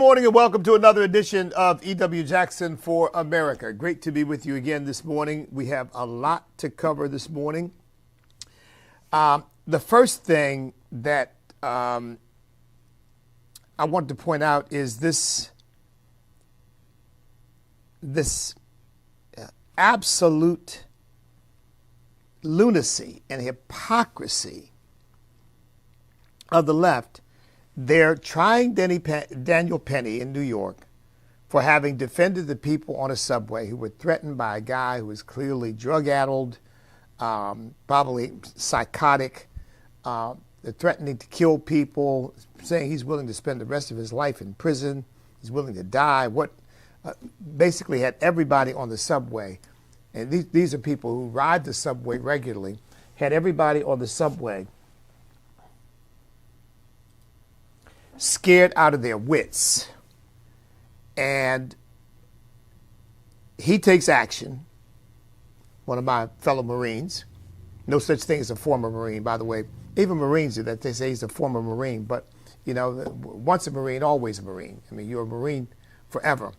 morning and welcome to another edition of E.W. Jackson for America. Great to be with you again this morning. We have a lot to cover this morning. The first thing that I want to point out is this absolute lunacy and hypocrisy of the left. They're trying Daniel Penny in New York for having defended the people on a subway who were threatened by a guy who was clearly drug-addled, probably psychotic. They're threatening to kill people, saying he's willing to spend the rest of his life in prison. He's willing to die. Basically had everybody on the subway, and these are people who ride the subway regularly, had everybody on the subway scared out of their wits. And he takes action, one of my fellow Marines. No such thing as a former Marine, by the way. Even Marines do that. They say he's a former Marine, but, you know, once a Marine, always a Marine. I mean, you're a Marine forever.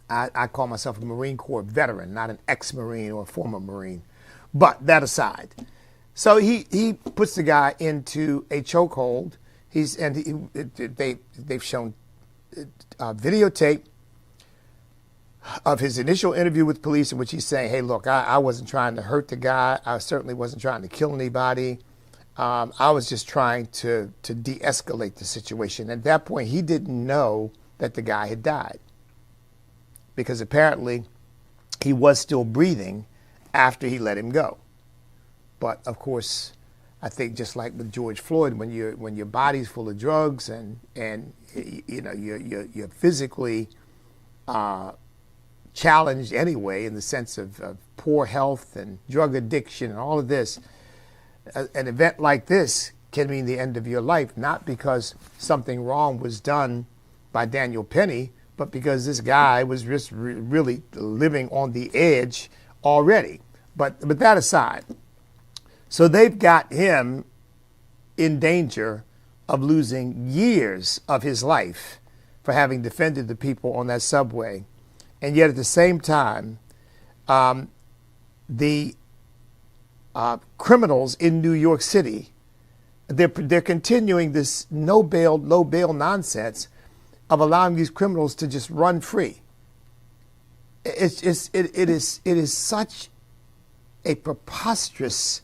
I call myself a Marine Corps veteran, not an ex-Marine or a former Marine. But that aside, so he puts the guy into a chokehold. They've shown videotape of his initial interview with police in which he's saying, hey, look, I wasn't trying to hurt the guy. I certainly wasn't trying to kill anybody. I was just trying to de-escalate the situation. At that point, he didn't know that the guy had died because apparently he was still breathing after he let him go. But, of course, I think just like with George Floyd, when your body's full of drugs and you know you're physically challenged anyway in the sense of poor health and drug addiction and all of this, an event like this can mean the end of your life, not because something wrong was done by Daniel Penny, but because this guy was just really living on the edge already. But that aside. So they've got him in danger of losing years of his life for having defended the people on that subway. And yet at the same time, the criminals in New York City, they're continuing this no bail, low bail nonsense of allowing these criminals to just run free. It is such a preposterous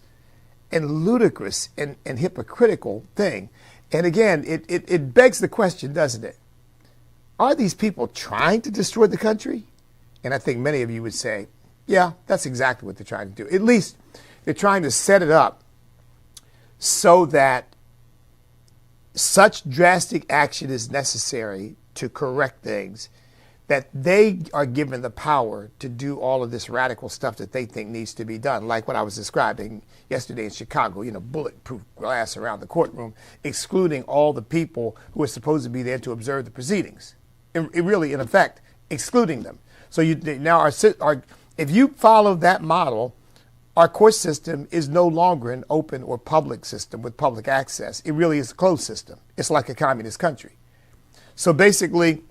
and ludicrous and hypocritical thing. And again, it begs the question, doesn't it? Are these people trying to destroy the country? And I think many of you would say, yeah, that's exactly what they're trying to do. At least they're trying to set it up so that such drastic action is necessary to correct things that they are given the power to do all of this radical stuff that they think needs to be done, like what I was describing yesterday in Chicago, you know, bulletproof glass around the courtroom, excluding all the people who are supposed to be there to observe the proceedings. It really, in effect, excluding them. So now if you follow that model, our court system is no longer an open or public system with public access. It really is a closed system. It's like a communist country. So basically,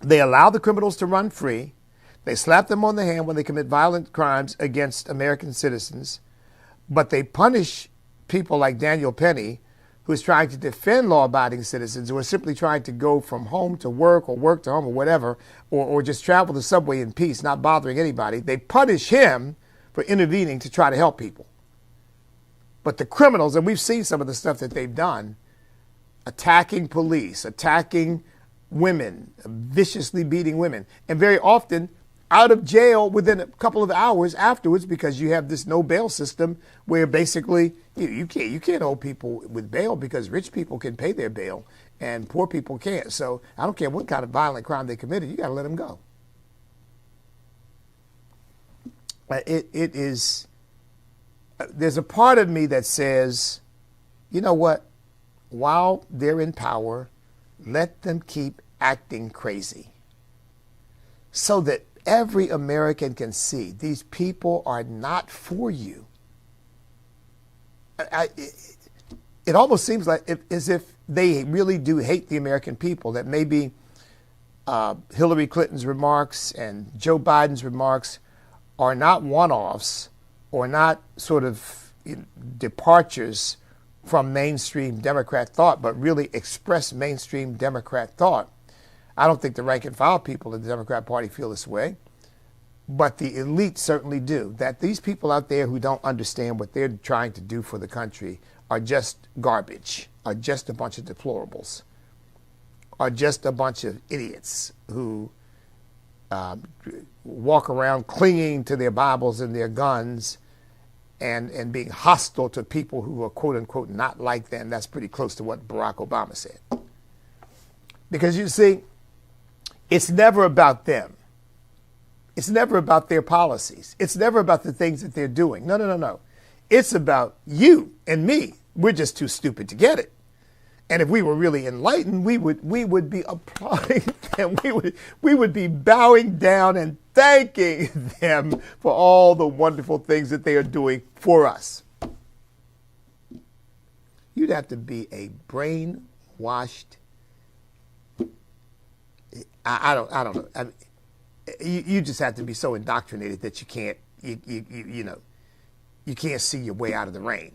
they allow the criminals to run free. They slap them on the hand when they commit violent crimes against American citizens. But they punish people like Daniel Penny, who is trying to defend law-abiding citizens who are simply trying to go from home to work or work to home or whatever, or just travel the subway in peace, not bothering anybody. They punish him for intervening to try to help people. But the criminals, and we've seen some of the stuff that they've done, attacking police, attacking women, viciously beating women, and very often out of jail within a couple of hours afterwards because you have this no bail system where basically you can't hold people with bail because rich people can pay their bail and poor people can't. So I don't care what kind of violent crime they committed, you got to let them go. There's a part of me that says, you know what, while they're in power, let them keep acting crazy so that every American can see these people are not for you. It almost seems like as if they really do hate the American people, that maybe Hillary Clinton's remarks and Joe Biden's remarks are not one-offs or not sort of departures from mainstream Democrat thought, but really express mainstream Democrat thought. I don't think the rank and file people in the Democrat Party feel this way, but the elite certainly do. That these people out there who don't understand what they're trying to do for the country are just garbage, are just a bunch of deplorables, are just a bunch of idiots who walk around clinging to their Bibles and their guns and being hostile to people who are quote unquote not like them. That's pretty close to what Barack Obama said. Because you see, it's never about them. It's never about their policies. It's never about the things that they're doing. No, no, no, no. It's about you and me. We're just too stupid to get it. And if we were really enlightened, we would be applauding them. We would be bowing down and thanking them for all the wonderful things that they are doing for us. You'd have to be a brainwashed. I don't know. I mean, you just have to be so indoctrinated that you can't you can't see your way out of the rain,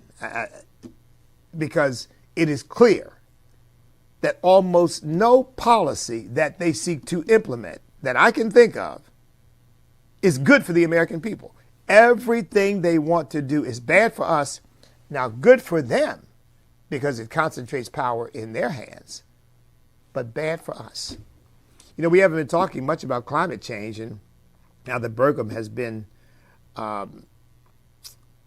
because it is clear that almost no policy that they seek to implement that I can think of is good for the American people. Everything they want to do is bad for us. Now, good for them because it concentrates power in their hands, but bad for us. You know, we haven't been talking much about climate change, and now that Burgum has been, I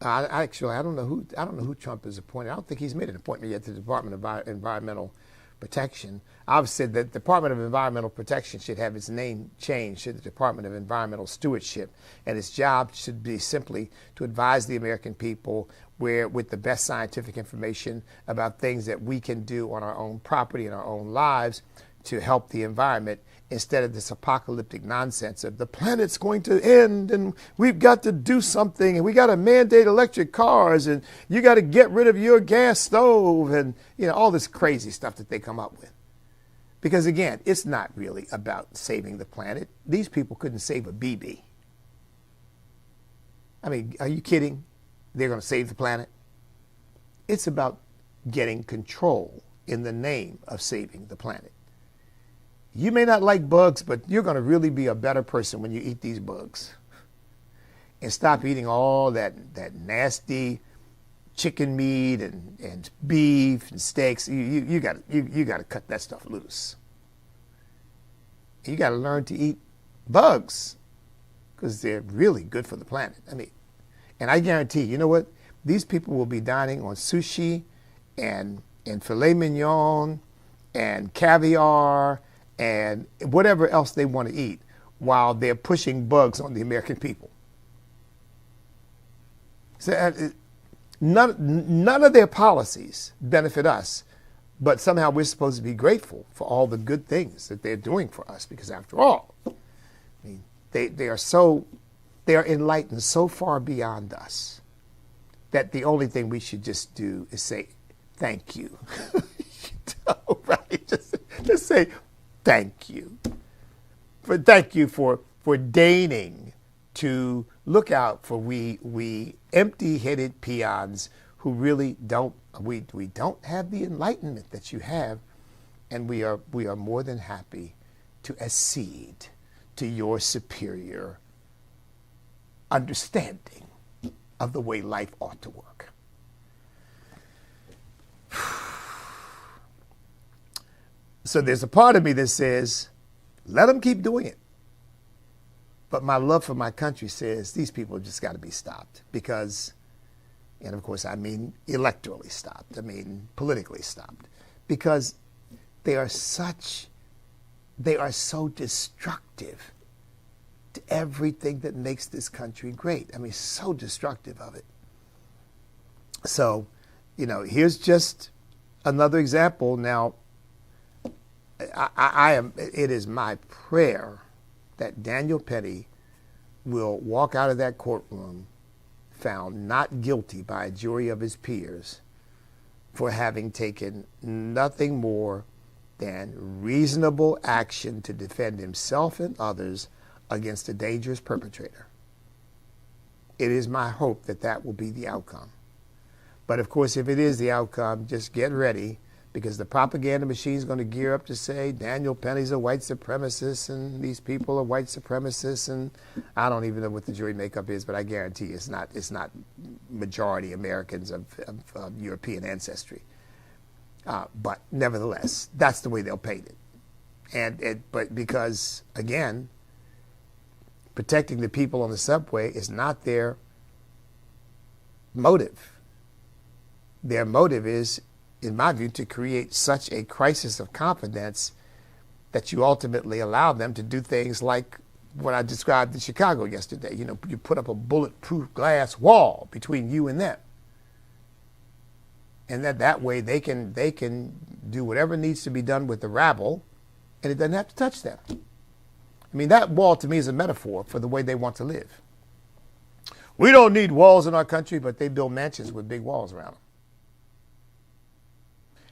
don't know who Trump has appointed. I don't think he's made an appointment yet to the Department of Environmental Protection. I've said that the Department of Environmental Protection should have its name changed to the Department of Environmental Stewardship, and its job should be simply to advise the American people with the best scientific information about things that we can do on our own property and our own lives to help the environment, instead of this apocalyptic nonsense of the planet's going to end and we've got to do something and we got to mandate electric cars and you got to get rid of your gas stove and all this crazy stuff that they come up with. Because again, it's not really about saving the planet. These people couldn't save a BB. I mean, are you kidding? They're going to save the planet? It's about getting control in the name of saving the planet. You may not like bugs, but you're going to really be a better person when you eat these bugs. And stop eating all that nasty chicken meat and beef and steaks. You got to cut that stuff loose. You got to learn to eat bugs because they're really good for the planet. I mean, and I guarantee, you know what? These people will be dining on sushi and filet mignon and caviar and whatever else they want to eat while they're pushing bugs on the American people. So none of their policies benefit us, but somehow we're supposed to be grateful for all the good things that they're doing for us, because after all, I mean, they are enlightened so far beyond us that the only thing we should just do is say thank you. Right? Just say thank you. Thank you for deigning to look out for we empty-headed peons who really don't have the enlightenment that you have, and we are more than happy to accede to your superior understanding of the way life ought to work. So there's a part of me that says, let them keep doing it. But my love for my country says these people have just got to be stopped because, and of course I mean electorally stopped, I mean politically stopped, because they are so destructive to everything that makes this country great. I mean, so destructive of it. So, here's just another example. Now, it is my prayer that Daniel Penny will walk out of that courtroom found not guilty by a jury of his peers for having taken nothing more than reasonable action to defend himself and others against a dangerous perpetrator. It is my hope that that will be the outcome. But of course, if it is the outcome, just get ready, because the propaganda machine is going to gear up to say Daniel Penny's a white supremacist and these people are white supremacists, and I don't even know what the jury makeup is, but I guarantee it's not majority Americans of European ancestry. But nevertheless, that's the way they'll paint it. But because, again, protecting the people on the subway is not their motive. Their motive is, in my view, to create such a crisis of confidence that you ultimately allow them to do things like what I described in Chicago yesterday. You know, you put up a bulletproof glass wall between you and them. And that way they can do whatever needs to be done with the rabble, and it doesn't have to touch them. I mean, that wall to me is a metaphor for the way they want to live. We don't need walls in our country, but they build mansions with big walls around them.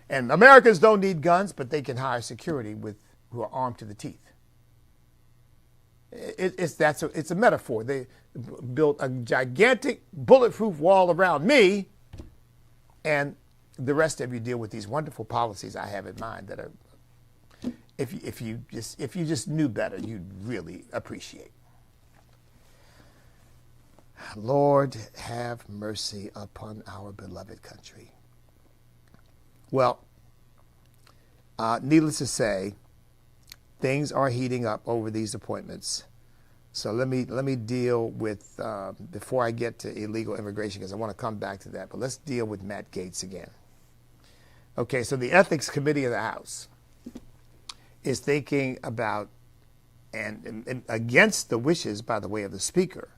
And Americans don't need guns, but they can hire security who are armed to the teeth. It's a metaphor. They built a gigantic bulletproof wall around me, and the rest of you deal with these wonderful policies I have in mind that are, if you just knew better, you'd really appreciate. Lord, have mercy upon our beloved country. Well, needless to say, things are heating up over these appointments. So let me deal with, before I get to illegal immigration, because I want to come back to that, but let's deal with Matt Gaetz again. Okay, so the Ethics Committee of the House is thinking about, and against the wishes, by the way, of the Speaker,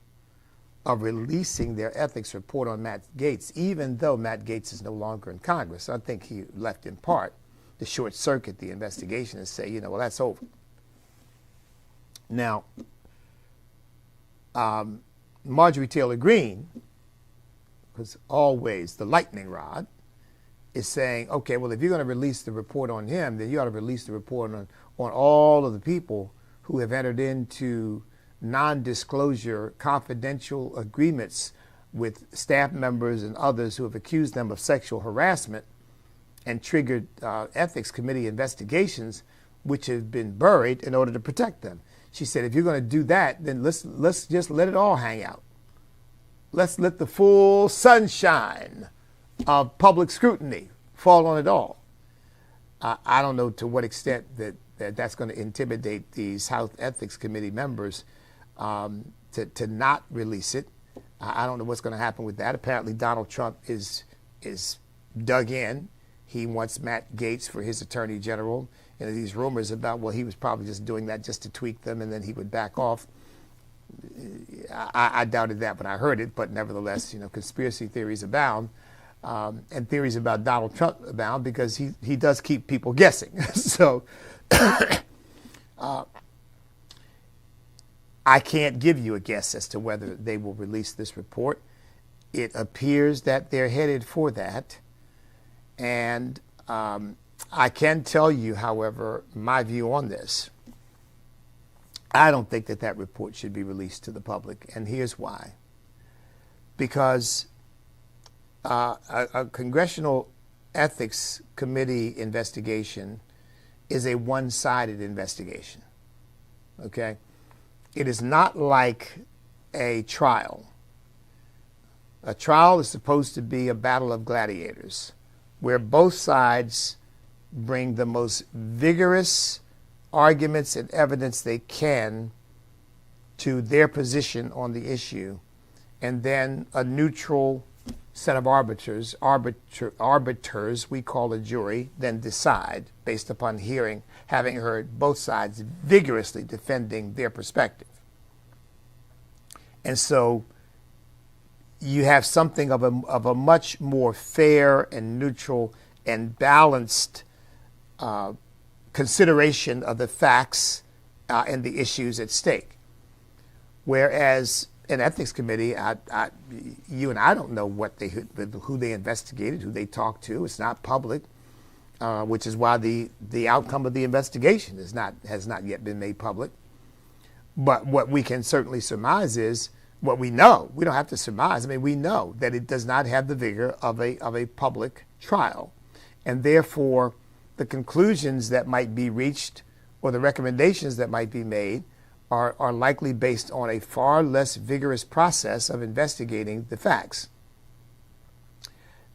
of releasing their ethics report on Matt Gaetz, even though Matt Gaetz is no longer in Congress. I think he left in part to short circuit the investigation and say, you know, well, that's over. Now, Marjorie Taylor Greene, who's always the lightning rod, is saying, okay, well, if you're going to release the report on him, then you ought to release the report on all of the people who have entered into non-disclosure confidential agreements with staff members and others who have accused them of sexual harassment and triggered ethics committee investigations, which have been buried in order to protect them. She said, if you're going to do that, then let's just let it all hang out. Let's let the full sunshine of public scrutiny fall on it all. I don't know to what extent that's going to intimidate these House Ethics Committee members to not release it. I don't know what's going to happen with that. Apparently, Donald Trump is dug in. He wants Matt Gaetz for his attorney general. And these rumors about, well, he was probably just doing that just to tweak them and then he would back off. I doubted that when I heard it, but nevertheless, you know, conspiracy theories abound. And theories about Donald Trump abound because he does keep people guessing. So I can't give you a guess as to whether they will release this report. It appears that they're headed for that. And I can tell you, however, my view on this. I don't think that report should be released to the public, and here's why. Because a Congressional Ethics Committee investigation is a one-sided investigation, okay? It is not like a trial. A trial is supposed to be a battle of gladiators, where both sides bring the most vigorous arguments and evidence they can to their position on the issue, and then a neutral set of arbiters, we call a jury, then decide based upon having heard both sides vigorously defending their perspective. And so you have something of a much more fair and neutral and balanced consideration of the facts and the issues at stake. Whereas an ethics committee, you and I don't know who they investigated, who they talked to. It's not public. which is why the outcome of the investigation has not yet been made public. But what we can certainly surmise is what we know. We don't have to surmise. I mean, we know that it does not have the vigor of a public trial, and therefore the conclusions that might be reached or the recommendations that might be made are likely based on a far less vigorous process of investigating the facts.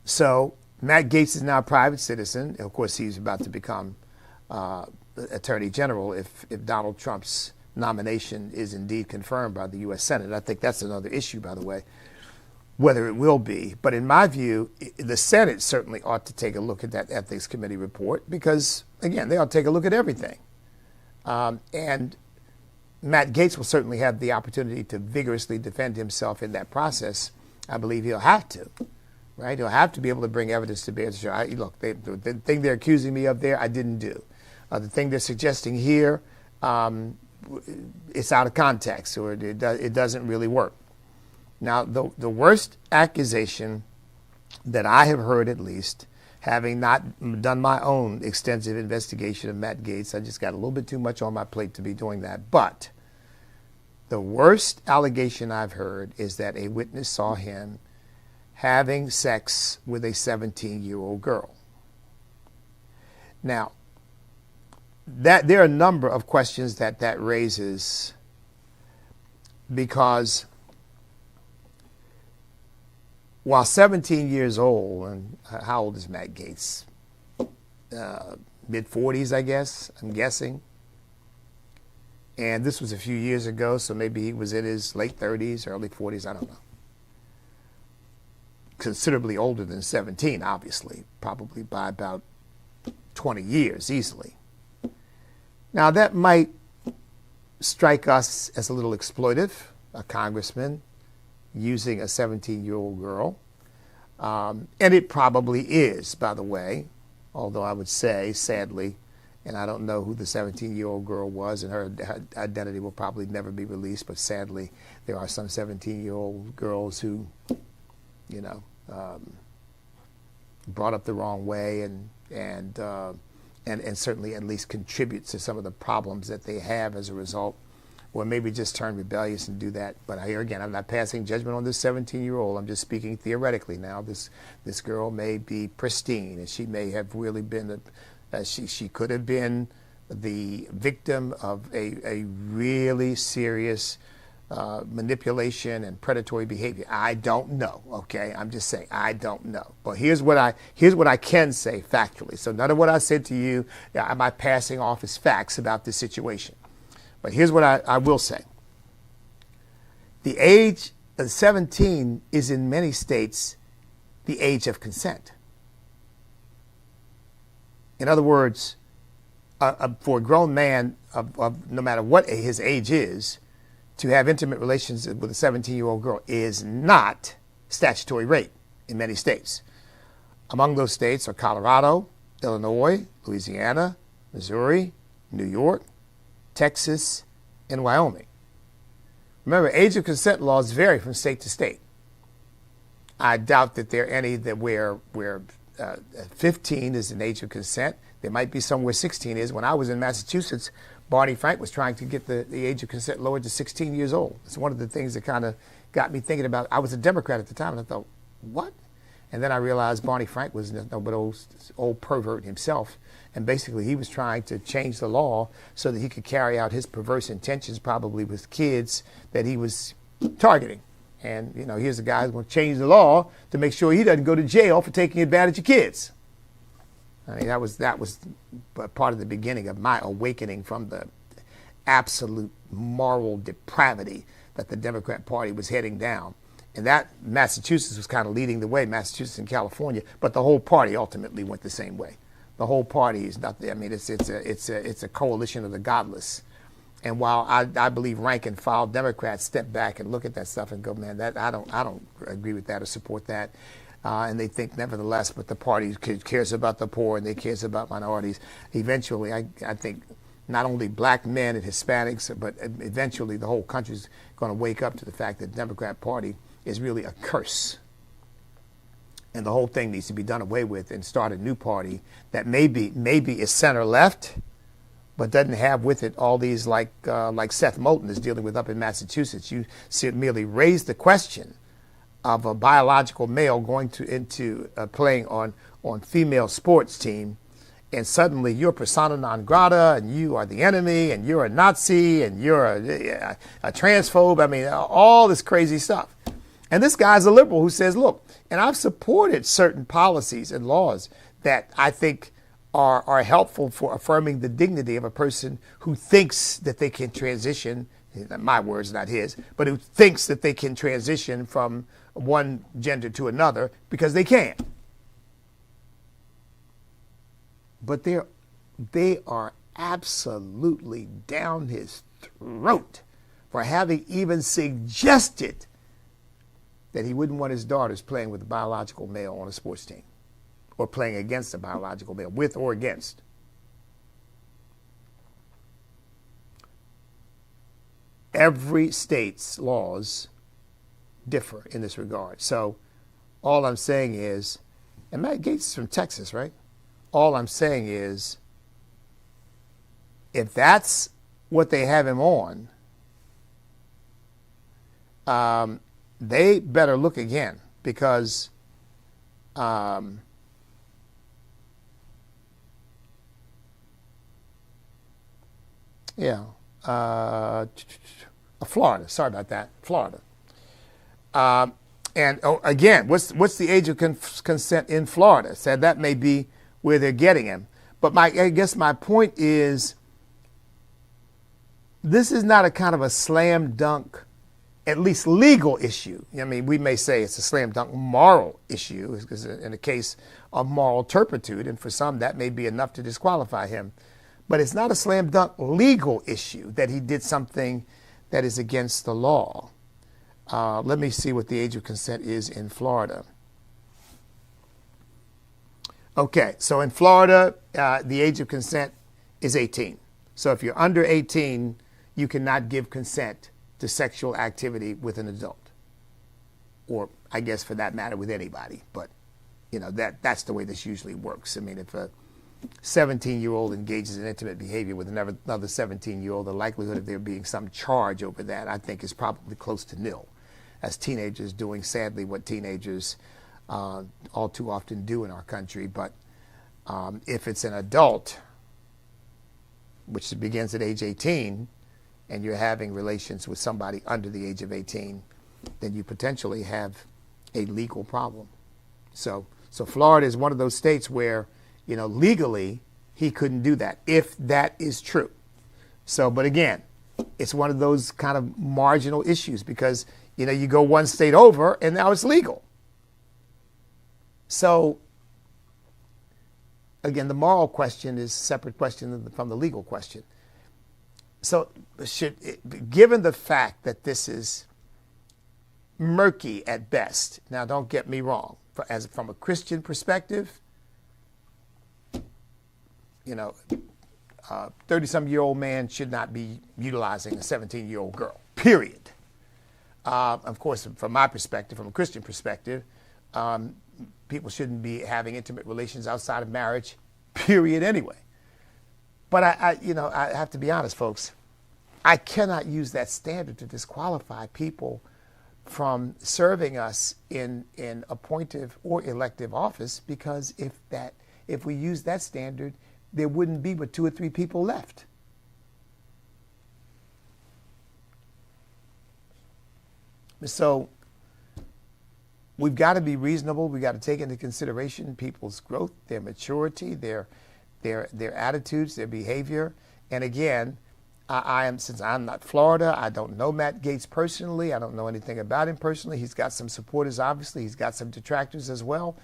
So Matt Gaetz is now a private citizen. Of course, he's about to become Attorney General if Donald Trump's nomination is indeed confirmed by the U.S. Senate. I think that's another issue, by the way, whether it will be. But in my view, the Senate certainly ought to take a look at that Ethics Committee report because, again, they ought to take a look at everything. And Matt Gaetz will certainly have the opportunity to vigorously defend himself in that process. I believe he'll have to, right? He'll have to be able to bring evidence to bear to show, look, the thing they're accusing me of there, I didn't do. The thing they're suggesting here, it's out of context, or it doesn't really work. Now, the worst accusation that I have heard, at least, having not done my own extensive investigation of Matt Gaetz, I just got a little bit too much on my plate to be doing that. But the worst allegation I've heard is that a witness saw him having sex with a 17-year-old girl. Now, there are a number of questions that raises, because while 17 years old, and how old is Matt Gaetz? Mid-40s, I guess, I'm guessing. And this was a few years ago, so maybe he was in his late 30s, early 40s, I don't know. Considerably older than 17, obviously, probably by about 20 years, easily. Now, that might strike us as a little exploitive, a congressman using a 17-year-old girl. And it probably is, by the way, although I would say, sadly, and I don't know who the 17-year-old girl was, and her identity will probably never be released, but sadly, there are some 17-year-old girls who, you know, brought up the wrong way and certainly at least contribute to some of the problems that they have as a result, or maybe just turn rebellious and do that. But here again, I'm not passing judgment on this 17-year-old. I'm just speaking theoretically now. This girl may be pristine, and she may have really been, she could have been the victim of a really serious manipulation and predatory behavior. I don't know. Okay, I'm just saying I don't know. But here's what I can say factually. So none of what I said to you am I passing off as facts about this situation. But here's what I will say. The age of 17 is in many states the age of consent. In other words, for a grown man of no matter what his age is, to have intimate relations with a 17-year-old girl is not statutory rape in many states. Among those states are Colorado, Illinois, Louisiana, Missouri, New York, Texas, and Wyoming. Remember, age of consent laws vary from state to state. I doubt that there are any that where 15 is an age of consent. There might be some where 16 is. When I was in Massachusetts, Barney Frank was trying to get the age of consent lowered to 16 years old. It's one of the things that kind of got me thinking about. I was a Democrat at the time, and I thought, what? And then I realized Barney Frank was no but old pervert himself, and basically he was trying to change the law so that he could carry out his perverse intentions, probably with kids that he was targeting. And you know, here's a guy who's going to change the law to make sure he doesn't go to jail for taking advantage of kids. I mean, that was part of the beginning of my awakening from the absolute moral depravity that the Democrat Party was heading down. And that Massachusetts was kind of leading the way, Massachusetts and California, but the whole party ultimately went the same way. The whole party is not there. I mean, it's a coalition of the godless. And while I believe rank and file Democrats step back and look at that stuff and go, man, that I don't agree with that or support that. And they think, nevertheless, but the party cares about the poor and they cares about minorities. Eventually, I think not only black men and Hispanics, but eventually the whole country's going to wake up to the fact that the Democrat Party is really a curse. And the whole thing needs to be done away with and start a new party that maybe is center left, but doesn't have with it all these like Seth Moulton is dealing with up in Massachusetts. You merely raise the question of a biological male going into playing on female sports team, and suddenly you're persona non grata, and you are the enemy, and you're a Nazi, and you're a transphobe. I mean, all this crazy stuff. And this guy's a liberal who says, look, and I've supported certain policies and laws that I think are helpful for affirming the dignity of a person who thinks that they can transition, my words, not his, but who thinks that they can transition from one gender to another because they can. But they are absolutely down his throat for having even suggested that he wouldn't want his daughters playing with a biological male on a sports team or playing against a biological male, with or against. Every state's laws differ in this regard. So all I'm saying is, and Matt Gaetz is from Texas, right? All I'm saying is, if that's what they have him on, they better look again, because Florida. Sorry about that, Florida. And again, what's the age of consent in Florida? Said that may be where they're getting him. But I guess my point is, this is not a kind of a slam dunk, at least legal issue. I mean, we may say it's a slam dunk moral issue, because in the case of moral turpitude, and for some that may be enough to disqualify him. But it's not a slam dunk legal issue that he did something that is against the law. Let me see what the age of consent is in Florida. Okay, so in Florida, the age of consent is 18. So if you're under 18, you cannot give consent to sexual activity with an adult, or I guess for that matter with anybody. But you know, that's the way this usually works. I mean, if a 17-year-old engages in intimate behavior with another 17-year-old, the likelihood of there being some charge over that, I think, is probably close to nil, as teenagers doing, sadly, what teenagers all too often do in our country. But if it's an adult, which begins at age 18, and you're having relations with somebody under the age of 18, then you potentially have a legal problem. So Florida is one of those states where, you know, legally he couldn't do that, if that is true. So, but again, it's one of those kind of marginal issues, because, you know, you go one state over and now it's legal. So again, the moral question is a separate question from the legal question. So given the fact that this is murky at best, now don't get me wrong, from a Christian perspective, you know, 30-some-year-old man should not be utilizing a 17-year-old girl, period. Of course, from my perspective, from a Christian perspective, people shouldn't be having intimate relations outside of marriage, period, anyway. But I have to be honest, folks. I cannot use that standard to disqualify people from serving us in appointive or elective office, because if we use that standard, there wouldn't be but 2 or 3 people left. So we've got to be reasonable. We've got to take into consideration people's growth, their maturity, their attitudes, their behavior. And again, since I'm not Florida, I don't know Matt Gaetz personally. I don't know anything about him personally. He's got some supporters, obviously. He's got some detractors as well.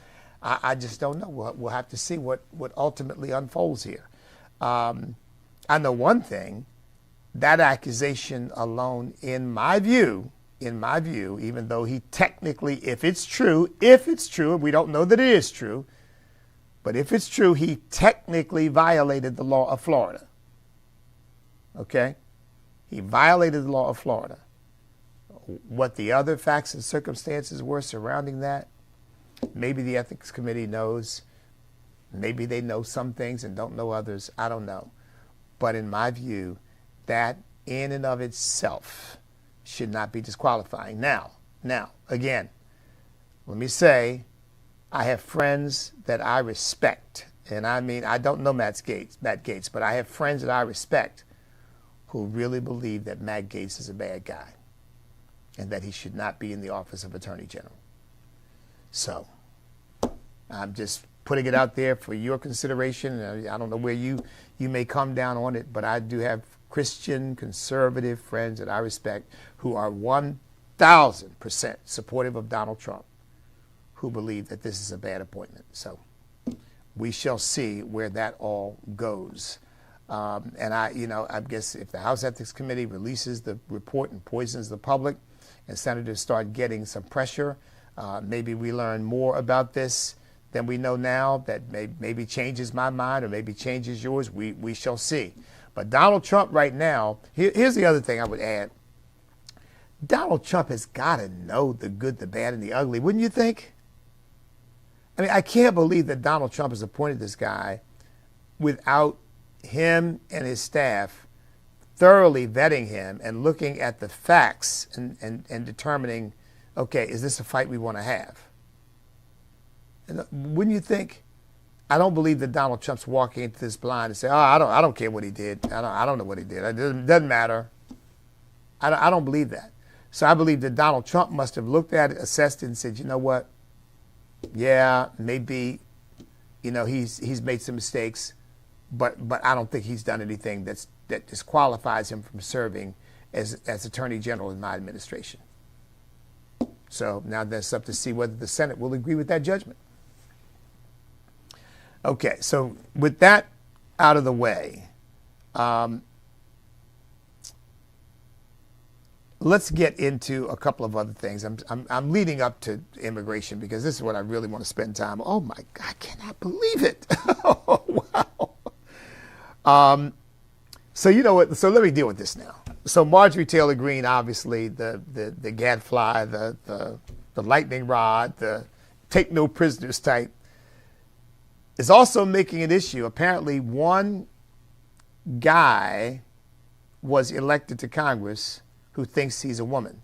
I just don't know. We'll have to see what ultimately unfolds here. I know one thing: that accusation alone, in my view, even though he technically, if it's true, we don't know that it is true, but if it's true, he technically violated the law of Florida. Okay? He violated the law of Florida. What the other facts and circumstances were surrounding that, Maybe the ethics committee knows. Maybe they know some things and don't know others. I don't know. But in my view, that in and of itself should not be disqualifying. Now, again, let me say, I have friends that I respect. And I mean, I don't know Matt Gaetz, but I have friends that I respect who really believe that Matt Gaetz is a bad guy and that he should not be in the office of Attorney General. So I'm just putting it out there for your consideration. I don't know where you may come down on it, but I do have Christian conservative friends that I respect who are 1,000% supportive of Donald Trump, who believe that this is a bad appointment. So we shall see where that all goes. And I guess if the House Ethics Committee releases the report and poisons the public and senators start getting some pressure, maybe we learn more about this than we know now that maybe changes my mind or maybe changes yours. We shall see. But Donald Trump right now, here's the other thing I would add. Donald Trump has got to know the good, the bad, and the ugly, wouldn't you think? I mean, I can't believe that Donald Trump has appointed this guy without him and his staff thoroughly vetting him and looking at the facts and determining, okay, is this a fight we want to have? And wouldn't you think? I don't believe that Donald Trump's walking into this blind and say, "Oh, I don't care what he did. I don't know what he did. It doesn't matter." I don't believe that. So I believe that Donald Trump must have looked at it, assessed it, and said, "You know what? Yeah, maybe, he's made some mistakes, but I don't think he's done anything that disqualifies him from serving as Attorney General in my administration." So now that's up to see whether the Senate will agree with that judgment. Okay, so with that out of the way, let's get into a couple of other things. I'm leading up to immigration because this is what I really want to spend time on. Oh my God, I cannot believe it. Oh, wow. So you know what? So let me deal with this now. So Marjorie Taylor Greene, obviously the gadfly, the lightning rod, the take no prisoners type, is also making an issue. Apparently one guy was elected to Congress who thinks he's a woman.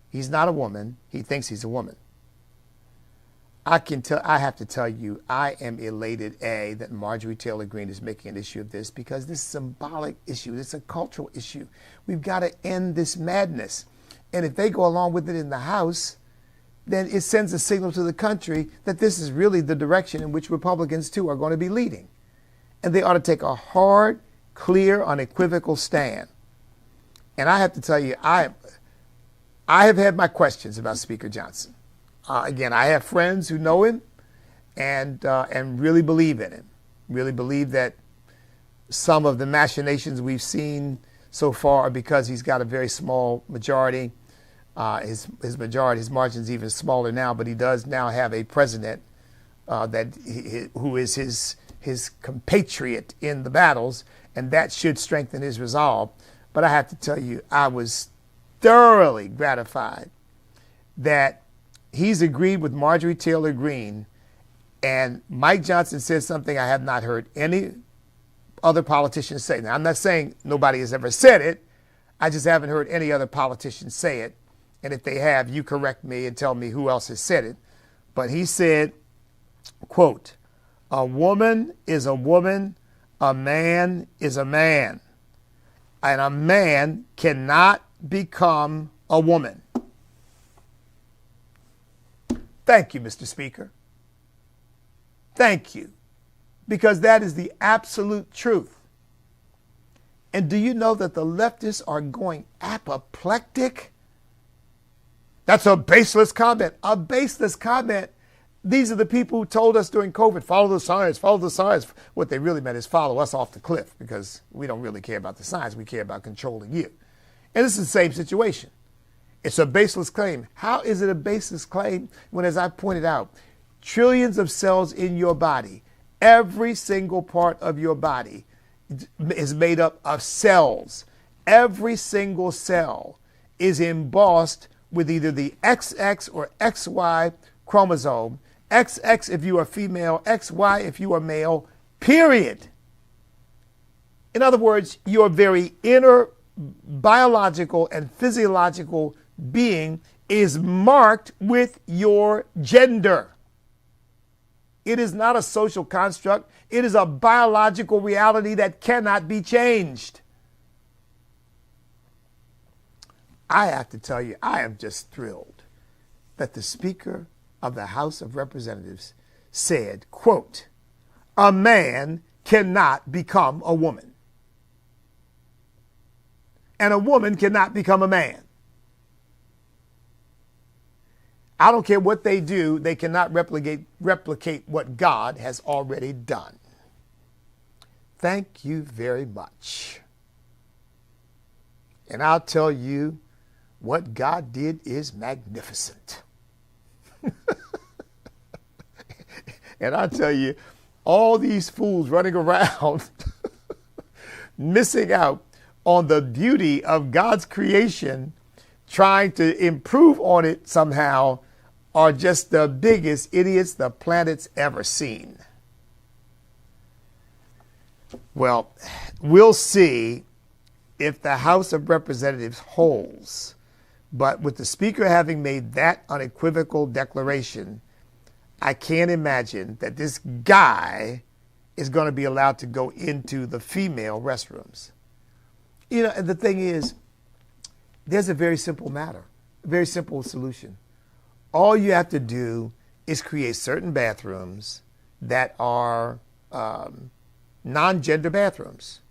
He's not a woman. He thinks he's a woman. I have to tell you, I am elated, that Marjorie Taylor Greene is making an issue of this because this is a symbolic issue. It's a cultural issue. We've got to end this madness. And if they go along with it in the House, then it sends a signal to the country that this is really the direction in which Republicans, too, are going to be leading. And they ought to take a hard, clear, unequivocal stand. And I have to tell you, I have had my questions about Speaker Johnson. Again, I have friends who know him and really believe in him, really believe that some of the machinations we've seen so far are because he's got a very small majority. His margin's even smaller now, but he does now have a president who is his compatriot in the battles, and that should strengthen his resolve. But I have to tell you, I was thoroughly gratified that he's agreed with Marjorie Taylor Greene, and Mike Johnson said something I have not heard any other politician say. Now, I'm not saying nobody has ever said it. I just haven't heard any other politician say it. And if they have, you correct me and tell me who else has said it. But he said, quote, "A woman is a woman, a man is a man, and a man cannot become a woman." Thank you, Mr. Speaker. Thank you. Because that is the absolute truth. And do you know that the leftists are going apoplectic? That's a baseless comment. A baseless comment. These are the people who told us during COVID, follow the science, follow the science. What they really meant is follow us off the cliff because we don't really care about the science. We care about controlling you. And this is the same situation. It's a baseless claim. How is it a baseless claim when, as I pointed out, trillions of cells in your body, every single part of your body is made up of cells. Every single cell is embossed with either the XX or XY chromosome, XX if you are female, XY if you are male, period. In other words, your very inner biological and physiological being is marked with your gender. It is not a social construct. It is a biological reality that cannot be changed. I have to tell you, I am just thrilled that the Speaker of the House of Representatives said, quote, "A man cannot become a woman. And a woman cannot become a man. I don't care what they do, they cannot replicate what God has already done." Thank you very much. And I'll tell you, what God did is magnificent. And I'll tell you, all these fools running around missing out on the beauty of God's creation, trying to improve on it somehow, are just the biggest idiots the planet's ever seen. Well, we'll see if the House of Representatives holds. But with the Speaker having made that unequivocal declaration, I can't imagine that this guy is going to be allowed to go into the female restrooms. You know, and the thing is, there's a very simple matter, a very simple solution. All you have to do is create certain bathrooms that are non-gender bathrooms.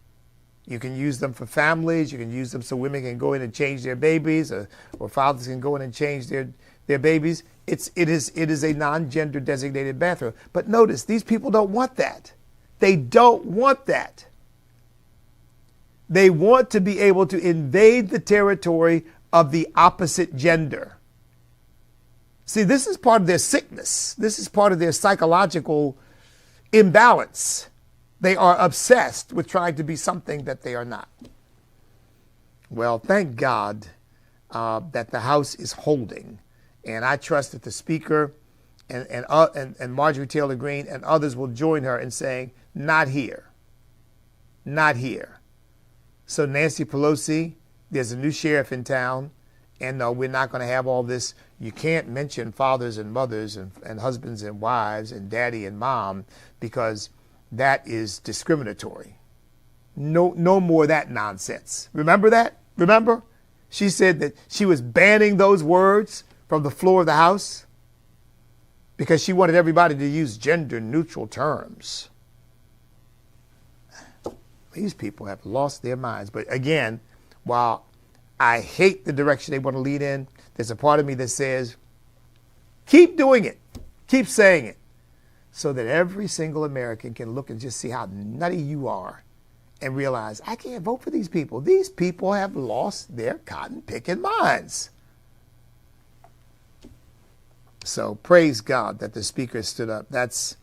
You can use them for families. You can use them so women can go in and change their babies, or fathers can go in and change their babies. It is a non-gender designated bathroom. But notice, these people don't want that. They don't want that. They want to be able to invade the territory of the opposite gender. See, this is part of their sickness. This is part of their psychological imbalance. They are obsessed with trying to be something that they are not. Well, thank God that the House is holding. And I trust that the Speaker and Marjorie Taylor Greene and others will join her in saying, not here. Not here. So Nancy Pelosi, there's a new sheriff in town. And no, we're not going to have all this. You can't mention fathers and mothers and husbands and wives and daddy and mom, because that is discriminatory. No more of that nonsense. Remember that? Remember? She said that she was banning those words from the floor of the House because she wanted everybody to use gender neutral terms. These people have lost their minds. But again, while I hate the direction they want to lead in, there's a part of me that says, keep doing it. Keep saying it. So that every single American can look and just see how nutty you are and realize, I can't vote for these people. These people have lost their cotton-picking minds. So praise God that the Speaker stood up. That's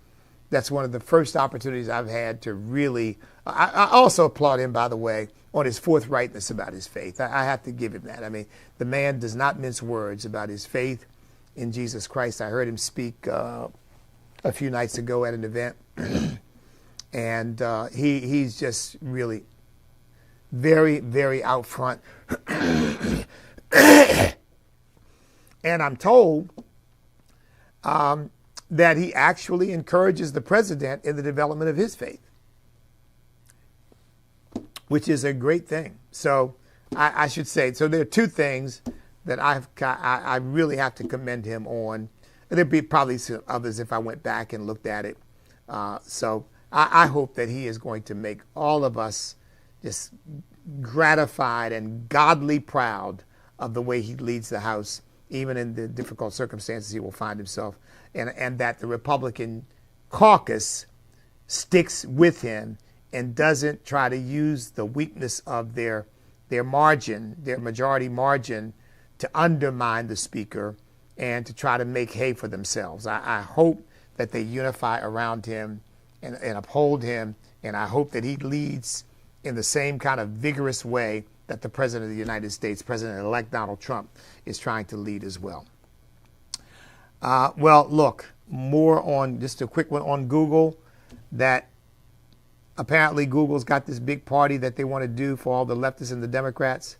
one of the first opportunities I've had to really, I also applaud him, by the way, on his forthrightness about his faith. I have to give him that. I mean, the man does not mince words about his faith in Jesus Christ. I heard him speak a few nights ago at an event, and he's just really very, very out front. And I'm told that he actually encourages the president in the development of his faith, which is a great thing. So I should say, so there are two things that I really have to commend him on. There'd be probably some others if I went back and looked at it. So I hope that he is going to make all of us just gratified and godly proud of the way he leads the House, even in the difficult circumstances he will find himself, and that the Republican caucus sticks with him and doesn't try to use the weakness of their margin, their majority margin, to undermine the Speaker and to try to make hay for themselves. I hope that they unify around him and uphold him, and I hope that he leads in the same kind of vigorous way that the President of the United States, President-elect Donald Trump, is trying to lead as well. Well, look, more on just a quick one on Google, that apparently Google's got this big party that they want to do for all the leftists and the Democrats.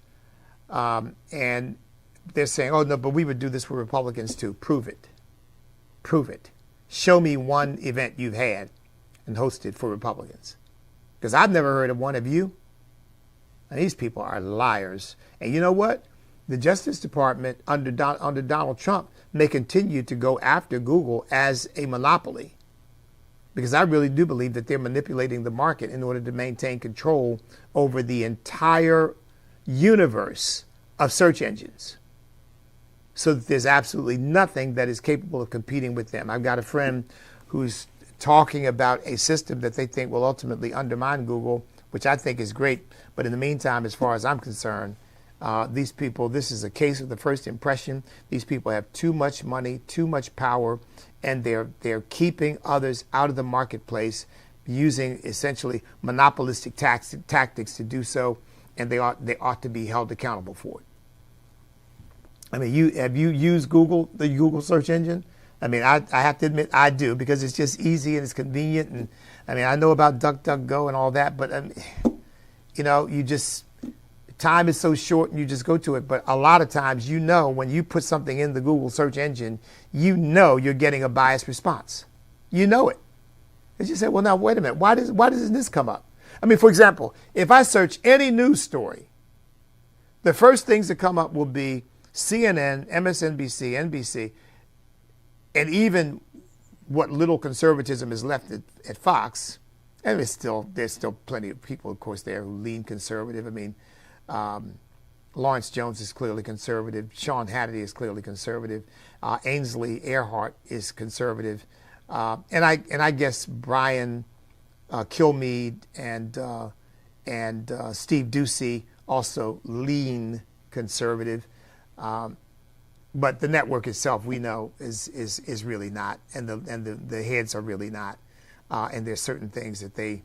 And they're saying, oh, no, but we would do this for Republicans too. Prove it. Prove it. Show me one event you've had and hosted for Republicans. Because I've never heard of one. Have you? And these people are liars. And you know what? The Justice Department under Donald Trump may continue to go after Google as a monopoly, because I really do believe that they're manipulating the market in order to maintain control over the entire universe of search engines, so that there's absolutely nothing that is capable of competing with them. I've got a friend who's talking about a system that they think will ultimately undermine Google, which I think is great. But in the meantime, as far as I'm concerned, these people, this is a case of the first impression. These people have too much money, too much power, and they're keeping others out of the marketplace, using essentially monopolistic tactics to do so, and they ought to be held accountable for it. I mean, have you used Google, the Google search engine? I mean, I have to admit I do, because it's just easy and it's convenient. And I mean, I know about DuckDuckGo and all that, but you know, time is so short and you just go to it. But a lot of times, you know, when you put something in the Google search engine, you know you're getting a biased response. You know it. And you say, well, now, wait a minute. Why doesn't this come up? I mean, for example, if I search any news story, the first things that come up will be CNN, MSNBC, NBC, and even what little conservatism is left at Fox. And there's still plenty of people, of course, there who lean conservative. I mean, Lawrence Jones is clearly conservative. Sean Hannity is clearly conservative. Ainsley Earhart is conservative. And I guess Brian Kilmeade and Steve Doocy also lean conservative. But the network itself, we know, is really not, and the heads are really not. And there's certain things that they,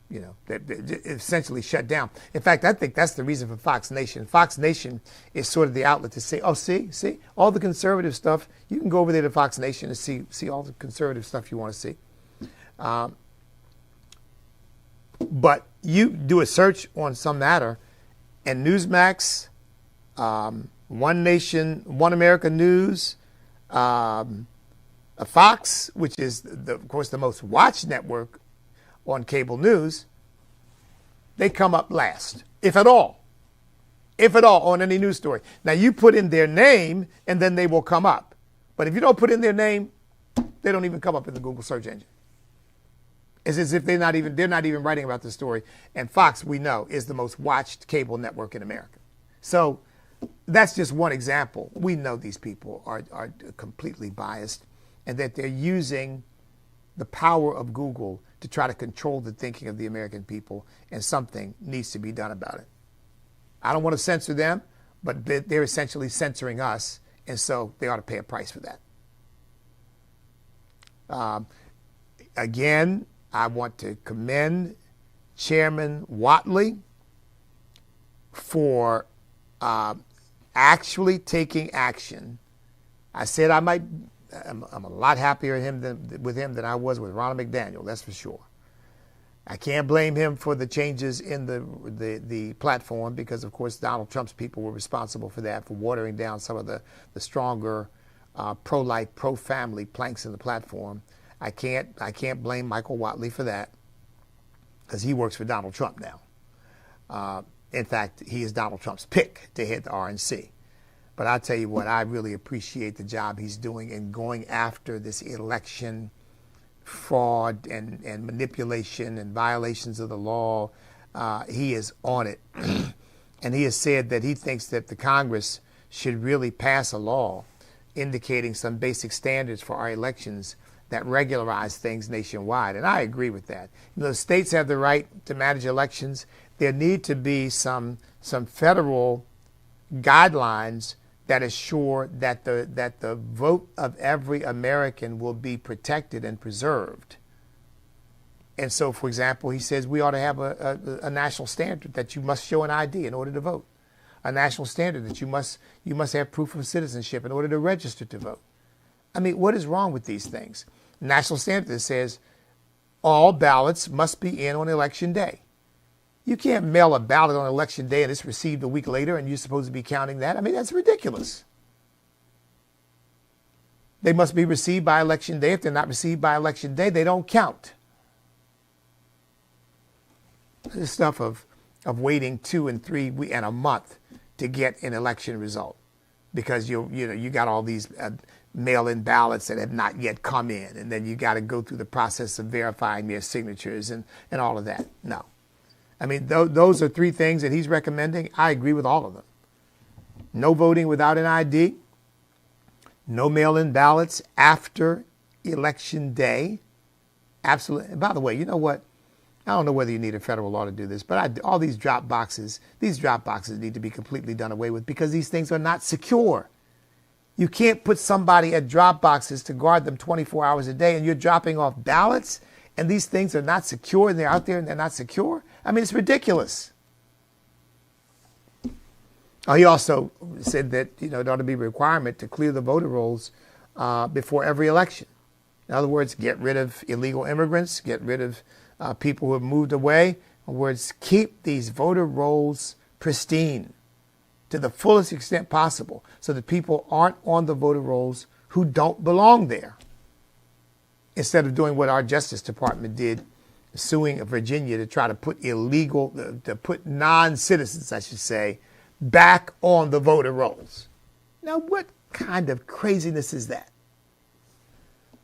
you know, that essentially shut down. In fact, I think that's the reason for Fox Nation. Fox Nation is sort of the outlet to say, oh, see, all the conservative stuff, you can go over there to Fox Nation and see all the conservative stuff you want to see. But you do a search on some matter, and Newsmax, One Nation, One America News, Fox, which is, of course, the most watched network on cable news, they come up last, if at all, on any news story. Now, you put in their name, and then they will come up. But if you don't put in their name, they don't even come up in the Google search engine. It's as if they're not even writing about the story. And Fox, we know, is the most watched cable network in America. So that's just one example. We know these people are completely biased, and that they're using the power of Google to try to control the thinking of the American people, and something needs to be done about it. I don't want to censor them, but they're essentially censoring us, and so they ought to pay a price for that. Again, I want to commend Chairman Whatley for actually taking action. I said I'm a lot happier with him than I was with Ronald McDaniel, that's for sure. I can't blame him for the changes in the platform, because, of course, Donald Trump's people were responsible for that, for watering down some of the stronger pro-life, pro-family planks in the platform. I can't blame Michael Whatley for that, because he works for Donald Trump now. In fact, he is Donald Trump's pick to head the RNC. But I'll tell you what, I really appreciate the job he's doing in going after this election fraud and manipulation and violations of the law. He is on it. And he has said that he thinks that the Congress should really pass a law indicating some basic standards for our elections that regularize things nationwide. And I agree with that. You know, the states have the right to manage elections. There need to be some federal guidelines that assure that the vote of every American will be protected and preserved. And so, for example, he says we ought to have a national standard that you must show an ID in order to vote. A national standard that you must have proof of citizenship in order to register to vote. I mean, what is wrong with these things? National standard says all ballots must be in on election day. You can't mail a ballot on election day and it's received a week later and you're supposed to be counting that. I mean, that's ridiculous. They must be received by election day. If they're not received by election day, they don't count. This stuff of waiting 2 and 3 weeks and a month to get an election result because you got all these mail-in ballots that have not yet come in, and then you got to go through the process of verifying their signatures and all of that. No. I mean, those are 3 things that he's recommending. I agree with all of them. No voting without an ID. No mail-in ballots after election day. Absolutely. And by the way, you know what? I don't know whether you need a federal law to do this, but all these drop boxes need to be completely done away with because these things are not secure. You can't put somebody at drop boxes to guard them 24 hours a day and you're dropping off ballots and these things are not secure and they're out there and they're not secure. I mean, it's ridiculous. He also said that, it ought to be a requirement to clear the voter rolls before every election. In other words, get rid of illegal immigrants, get rid of people who have moved away. In other words, keep these voter rolls pristine to the fullest extent possible so that people aren't on the voter rolls who don't belong there. Instead of doing what our Justice Department did, suing Virginia to try to put non-citizens, I should say, back on the voter rolls. Now, what kind of craziness is that?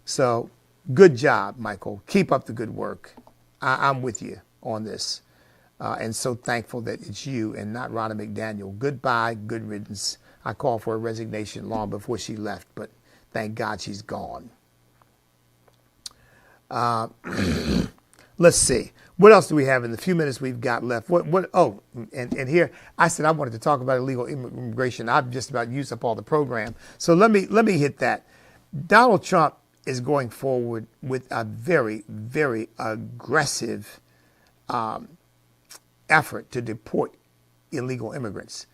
So, good job, Michael. Keep up the good work. I'm with you on this. And so thankful that it's you and not Ronna McDaniel. Goodbye, good riddance. I called for a resignation long before she left, but thank God she's gone. Let's see. What else do we have in the few minutes we've got left? And here I said I wanted to talk about illegal immigration. I've just about used up all the program. So let me hit that. Donald Trump is going forward with a very, very aggressive effort to deport illegal immigrants.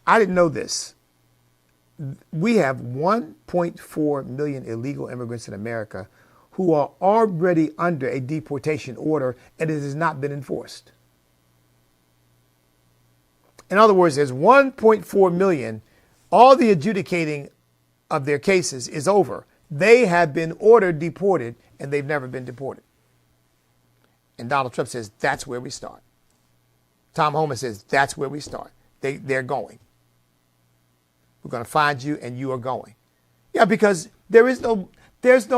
I didn't know this. We have 1.4 million illegal immigrants in America who are already under a deportation order and it has not been enforced. In other words, there's 1.4 million. All the adjudicating of their cases is over. They have been ordered deported and they've never been deported. And Donald Trump says, that's where we start. Tom Homan says, that's where we start. They're going. We're going to find you and you are going. Yeah, because there's no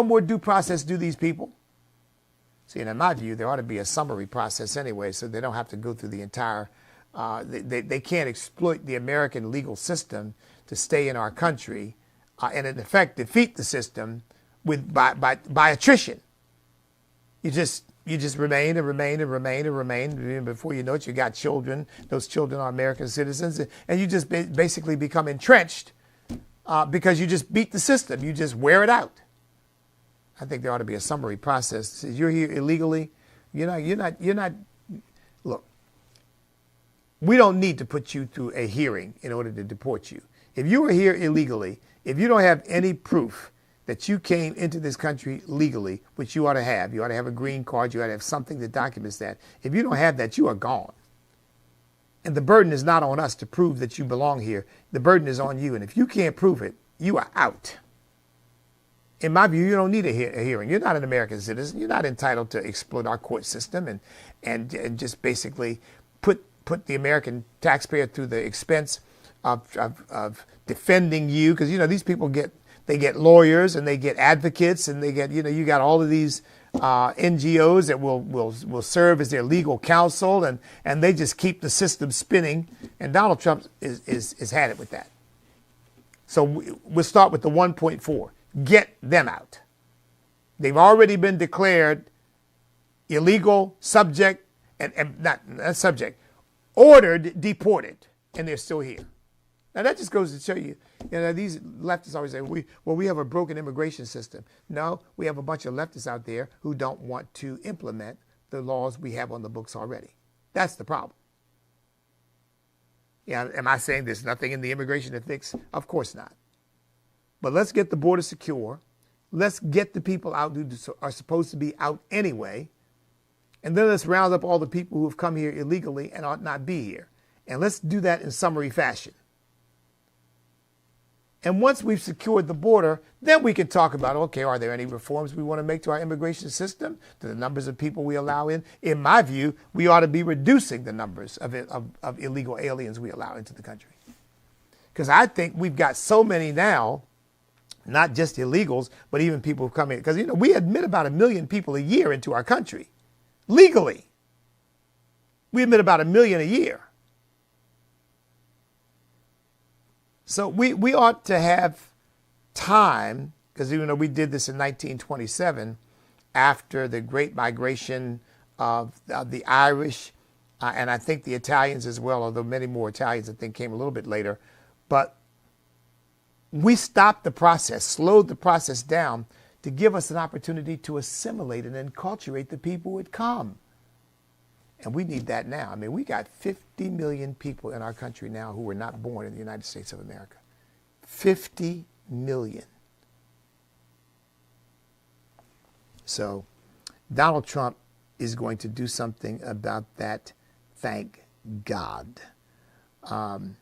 more due process due these people. See, and in my view, there ought to be a summary process anyway, so they don't have to go through the entire, they can't exploit the American legal system to stay in our country and in effect defeat the system by attrition. You just remain and remain and remain and remain. Before you know it, you got children. Those children are American citizens. And you just basically become entrenched because you just beat the system. You just wear it out. I think there ought to be a summary process. You're here illegally. You're not. Look, we don't need to put you through a hearing in order to deport you. If you are here illegally, if you don't have any proof that you came into this country legally, which you ought to have a green card, you ought to have something that documents that. If you don't have that, you are gone. And the burden is not on us to prove that you belong here. The burden is on you. And if you can't prove it, you are out. In my view, you don't need a hearing. You're not an American citizen. You're not entitled to exploit our court system and just basically put the American taxpayer through the expense of defending you. Because, these people get lawyers and they get advocates and they get, you got all of these NGOs that will serve as their legal counsel and they just keep the system spinning. And Donald Trump is had it with that. So we'll start with the 1.4. Get them out. They've already been declared illegal, subject, and not subject, ordered deported, and they're still here. Now that just goes to show you, these leftists always say, we have a broken immigration system. No, we have a bunch of leftists out there who don't want to implement the laws we have on the books already. That's the problem. Yeah, am I saying there's nothing in the immigration to fix? Of course not. But let's get the border secure. Let's get the people out who are supposed to be out anyway. And then let's round up all the people who have come here illegally and ought not be here. And let's do that in summary fashion. And once we've secured the border, then we can talk about, okay, are there any reforms we want to make to our immigration system, to the numbers of people we allow in? In my view, we ought to be reducing the numbers of illegal aliens we allow into the country. Because I think we've got so many now, not just illegals, but even people who come in. Because, you know, we admit about 1 million people a year into our country, legally. We admit about 1 million a year. So we ought to have time, because even though we did this in 1927, after the Great Migration of the Irish, and I think the Italians as well, although many more Italians I think came a little bit later, but we stopped the process, slowed the process down to give us an opportunity to assimilate and enculturate the people who had come. And we need that now. I mean, we got 50 million people in our country now who were not born in the United States of America. 50 million. So Donald Trump is going to do something about that, thank God. And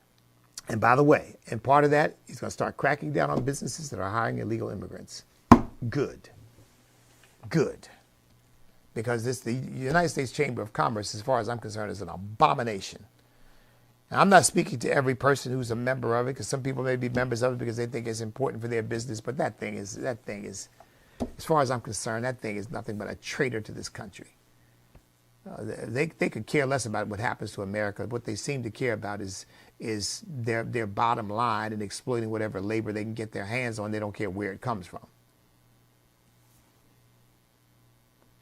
by the way, and part of that, he's going to start cracking down on businesses that are hiring illegal immigrants. Good. Good. Because the United States Chamber of Commerce, as far as I'm concerned, is an abomination. Now, I'm not speaking to every person who's a member of it, because some people may be members of it because they think it's important for their business. But that thing is, as far as I'm concerned, that thing is nothing but a traitor to this country. They could care less about what happens to America. What they seem to care about is their bottom line and exploiting whatever labor they can get their hands on. They don't care where it comes from.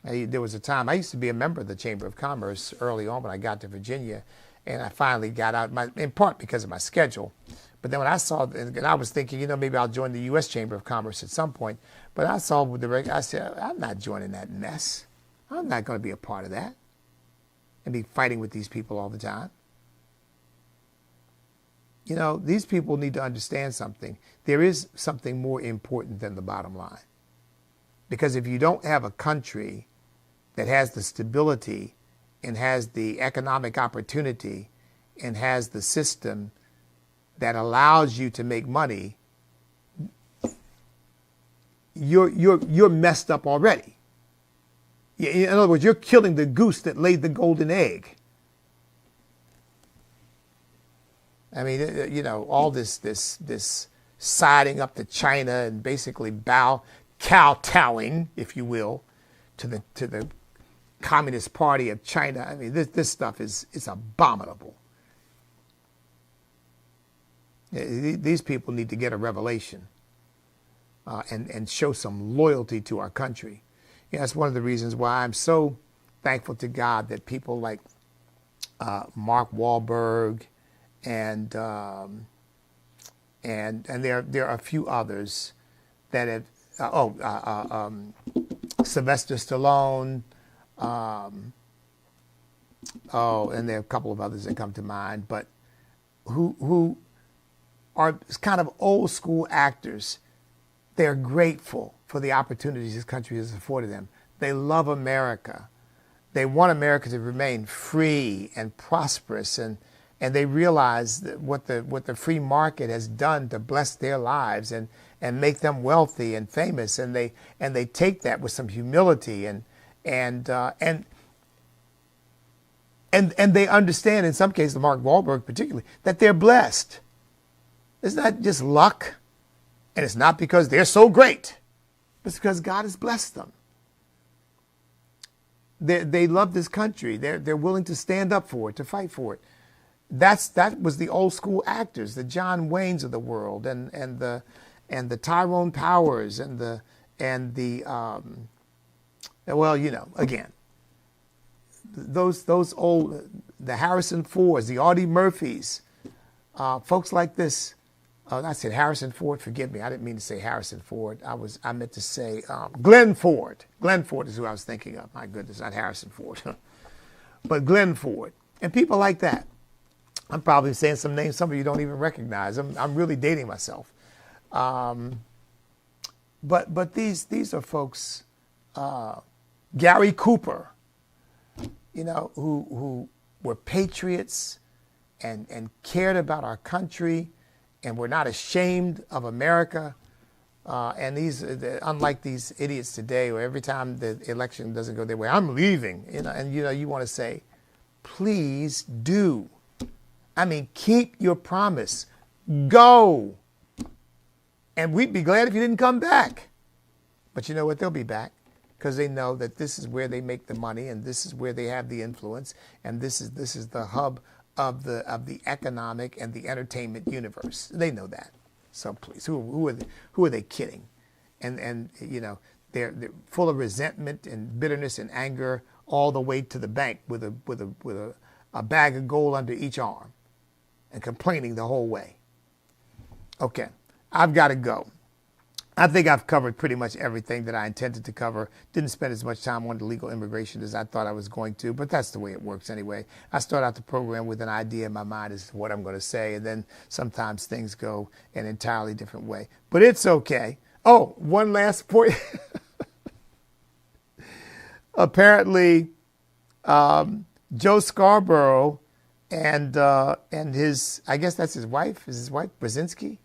There was a time, I used to be a member of the Chamber of Commerce early on when I got to Virginia, and I finally got out, in part because of my schedule. But then when I saw, and I was thinking, you know, maybe I'll join the U.S. Chamber of Commerce at some point. But I saw with I said, I'm not joining that mess. I'm not going to be a part of that and be fighting with these people all the time. You know, these people need to understand something. There is something more important than the bottom line. Because if you don't have a country that has the stability and has the economic opportunity and has the system that allows you to make money, you're messed up already. In other words, you're killing the goose that laid the golden egg. I mean, you know, all this siding up to China and basically kowtowing, if you will, to the Communist Party of China. I mean, this stuff is abominable. These people need to get a revelation and show some loyalty to our country. Yeah, that's one of the reasons why I'm so thankful to God that people like Mark Wahlberg and there are a few others that have Sylvester Stallone. And there are a couple of others that come to mind, but who are kind of old school actors. They're grateful for the opportunities this country has afforded them. They love America. They want America to remain free and prosperous, and they realize that what the free market has done to bless their lives and make them wealthy and famous, and they take that with some humility and they understand, in some cases, Mark Wahlberg particularly, that they're blessed. It's not just luck, and it's not because they're so great. It's because God has blessed them. They love this country. They're willing to stand up for it, to fight for it. That was the old school actors, the John Waynes of the world, and the Tyrone Powers, and the well, you know, again, those old, the Harrison Fords, the Audie Murphys, folks like this. I said Harrison Ford. Forgive me. I didn't mean to say Harrison Ford. I meant to say Glenn Ford. Glenn Ford is who I was thinking of. My goodness, not Harrison Ford, but Glenn Ford, and people like that. I'm probably saying some names some of you don't even recognize. I'm really dating myself. But these are folks, Gary Cooper, who were patriots and cared about our country and were not ashamed of America. And unlike these idiots today, where every time the election doesn't go their way, I'm leaving. You want to say, please do. I mean, keep your promise. Go. And we'd be glad if you didn't come back. But you know what? They'll be back because they know that this is where they make the money and this is where they have the influence and this is the hub of the economic and the entertainment universe. They know that. So please, who are they kidding? And they're full of resentment and bitterness and anger all the way to the bank with a bag of gold under each arm and complaining the whole way. Okay, I've got to go. I think I've covered pretty much everything that I intended to cover. Didn't spend as much time on illegal immigration as I thought I was going to, but that's the way it works anyway. I start out the program with an idea in my mind as to what I'm going to say, and then sometimes things go an entirely different way. But it's okay. Oh, one last point. Apparently, Joe Scarborough and his, I guess that's his wife, is his wife, Brzezinski?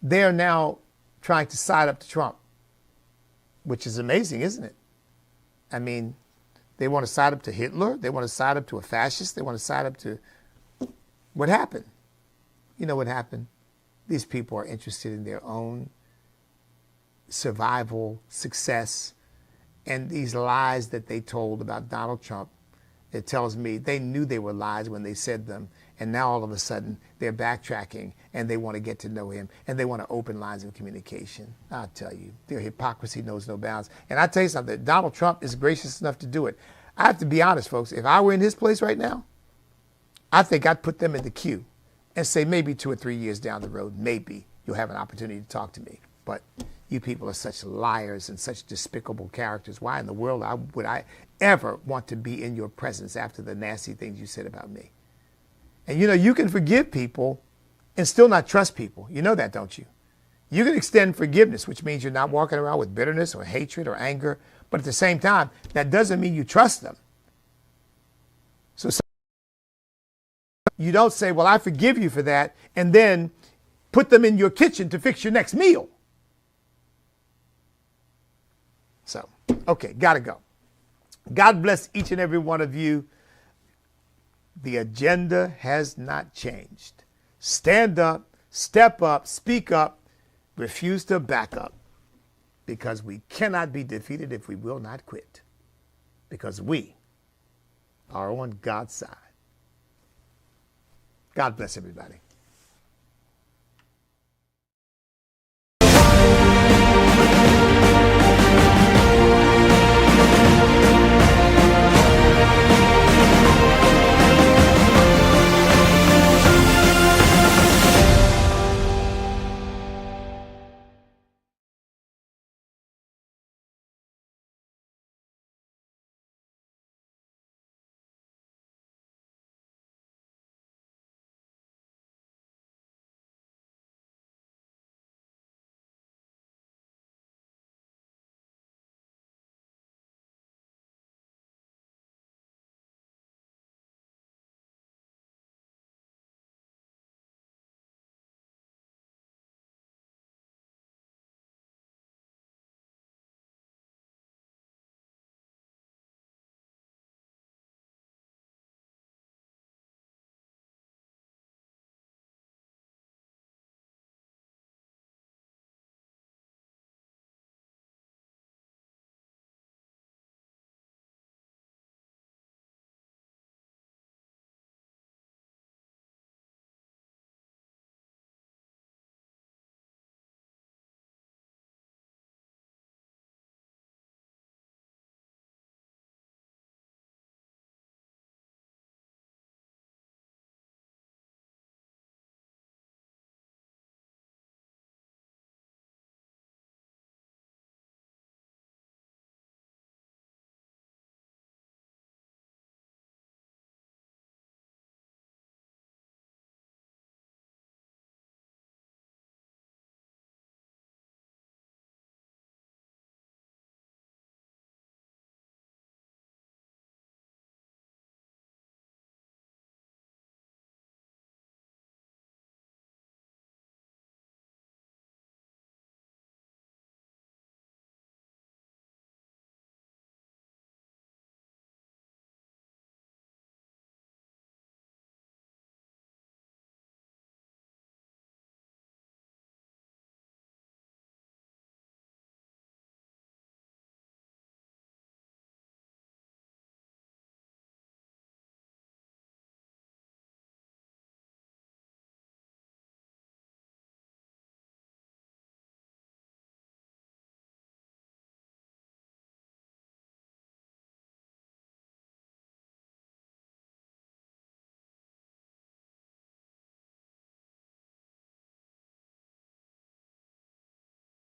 They are now trying to side up to Trump, which is amazing, isn't it? I mean, they want to side up to Hitler. They want to side up to a fascist. They want to side up to what happened. You know what happened? These people are interested in their own survival, success, and these lies that they told about Donald Trump. It tells me they knew they were lies when they said them. And now all of a sudden they're backtracking and they want to get to know him and they want to open lines of communication. I'll tell you, their hypocrisy knows no bounds. And I tell you something, Donald Trump is gracious enough to do it. I have to be honest, folks. If I were in his place right now, I think I'd put them in the queue and say maybe 2 or 3 years down the road, maybe you'll have an opportunity to talk to me. But you people are such liars and such despicable characters. Why in the world would I ever want to be in your presence after the nasty things you said about me? And you can forgive people and still not trust people. You know that, don't you? You can extend forgiveness, which means you're not walking around with bitterness or hatred or anger. But at the same time, that doesn't mean you trust them. So you don't say, well, I forgive you for that, and then put them in your kitchen to fix your next meal. So, okay, gotta go. God bless each and every one of you. The agenda has not changed. Stand up, step up, speak up, refuse to back up, because we cannot be defeated if we will not quit, because we are on God's side. God bless everybody.